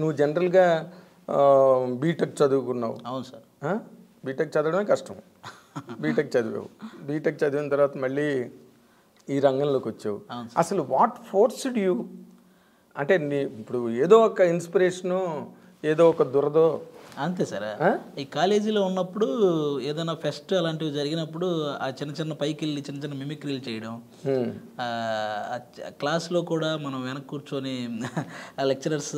నువ్వు జనరల్గా బీటెక్ చదువుకున్నావు. అవును సార్. బీటెక్ చదవడమే కష్టం. బీటెక్ చదివావు. బీటెక్ చదివిన తర్వాత మళ్ళీ ఈ రంగంలోకి వచ్చావు. అసలు వాట్ ఫోర్స్డ్ యూ? అంటే ఇప్పుడు ఏదో ఒక ఇన్స్పిరేషను, ఏదో ఒక దురదో. అంతే సార్. ఈ కాలేజీలో ఉన్నప్పుడు ఏదైనా ఫెస్ట్ అలాంటివి జరిగినప్పుడు ఆ చిన్న చిన్న పైకి వెళ్ళి చిన్న చిన్న మిమిక్రీలు చేయడం, క్లాస్లో కూడా మనం వెనక కూర్చొని లెక్చరర్స్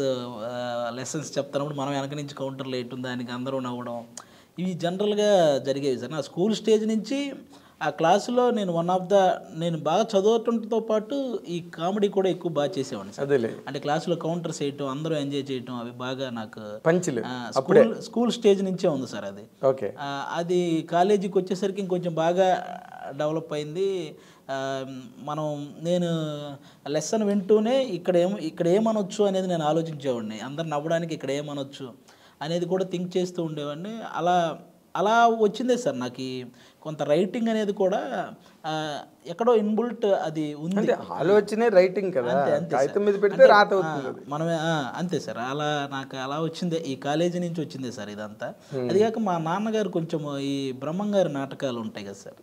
లెసన్స్ చెప్తున్నప్పుడు మనం వెనక నుంచి కౌంటర్లు వేయటం, దానికి అందరూ నవ్వడం, ఇవి జనరల్గా జరిగేవి సార్. నా స్కూల్ స్టేజ్ నుంచి ఆ క్లాసులో నేను బాగా చదవటంతో పాటు ఈ కామెడీ కూడా ఎక్కువ బాగా చేసేవాడిని సార్. అంటే క్లాసులో కౌంటర్స్ వేయటం, అందరూ ఎంజాయ్ చేయటం, అవి బాగా నాకు స్కూల్ స్టేజ్ నుంచే ఉంది సార్ అది. అది కాలేజీకి వచ్చేసరికి ఇంకొంచెం బాగా డెవలప్ అయింది. నేను లెసన్ వింటూనే ఇక్కడ ఏమనొచ్చు అనేది నేను ఆలోచించేవాడిని. అందరు నవ్వడానికి ఇక్కడ ఏమనొచ్చు అనేది కూడా థింక్ చేస్తూ ఉండేవాడిని. అలా వచ్చిందే సార్ నాకు కొంత రైటింగ్ అనేది కూడా ఎక్కడో ఇన్బుల్ట్ అది ఉంది. ఆలోచనే రైటింగ్ కదా, కాగితం మీద పెడితే రాత అవుతుంది మనమే. అంతే సార్. నాకు అలా వచ్చిందే, ఈ కాలేజీ నుంచి వచ్చిందే సార్ ఇదంతా. అది కాక మా నాన్నగారు కొంచెం ఈ బ్రహ్మంగారి నాటకాలు ఉంటాయి కదా సార్,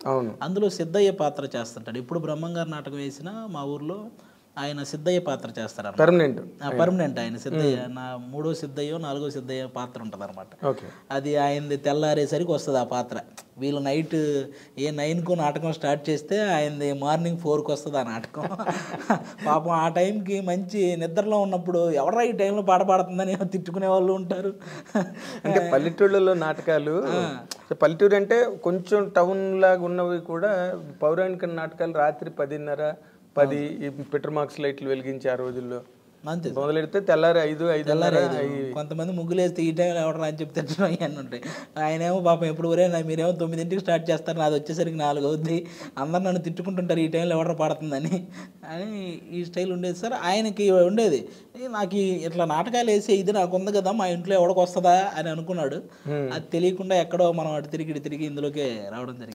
అందులో సిద్ధయ్య పాత్ర చేస్తుంటాడు. ఇప్పుడు బ్రహ్మంగారి నాటకం వేసినా మా ఊర్లో ఆయన సిద్ధయ్య పాత్ర చేస్తారు. పర్మనెంట్ ఆయన సిద్ధయ్య. నా 3వ సిద్ధయ్యో 4వ సిద్ధయ్య పాత్ర ఉంటుంది అనమాట. అది ఆయనది తెల్లారేసరికి వస్తుంది ఆ పాత్ర. వీళ్ళు నైట్ 9కు నాటకం స్టార్ట్ చేస్తే ఆయనది మార్నింగ్ 4కి వస్తుంది ఆ నాటకం. పాపం ఆ టైంకి మంచి నిద్రలో ఉన్నప్పుడు ఎవరా ఈ టైంలో పాట పాడుతుందని తిట్టుకునే వాళ్ళు ఉంటారు. అంటే పల్లెటూళ్ళలో నాటకాలు, పల్లెటూరు అంటే కొంచెం టౌన్ లాగా ఉన్నవి కూడా పౌరాణిక నాటకాలు రాత్రి 10:30 ఈ పెట్రోల్ మార్క్స్ లైట్లు వెలిగించి ఆ రోజుల్లో అంతే మొదలెడితే తెల్లారి 5:30. కొంతమంది ముగ్గులు వేస్తే ఈ టైంలో ఎవడరా అని చెప్తే అన్నీ ఉంటాయి. ఆయనేమో పాపం ఎప్పుడు మీరేమో 9ంటికి స్టార్ట్ చేస్తారు, నాది వచ్చేసరికి 4 అవుద్ది, అందరు నన్ను తిట్టుకుంటుంటారు ఈ టైంలో ఎవడరా పాడుతుందని అని ఈ స్టైల్ ఉండేది సార్. ఆయనకి ఉండేది, నాకు ఇట్లా నాటకాలు వేసే ఇది నాకు ఉంది కదా, మా ఇంట్లో ఎవడికి వస్తుందా అని అనుకున్నాడు. అది తెలియకుండా ఎక్కడో మనం అటు తిరిగి ఇందులోకే రావడం జరిగింది.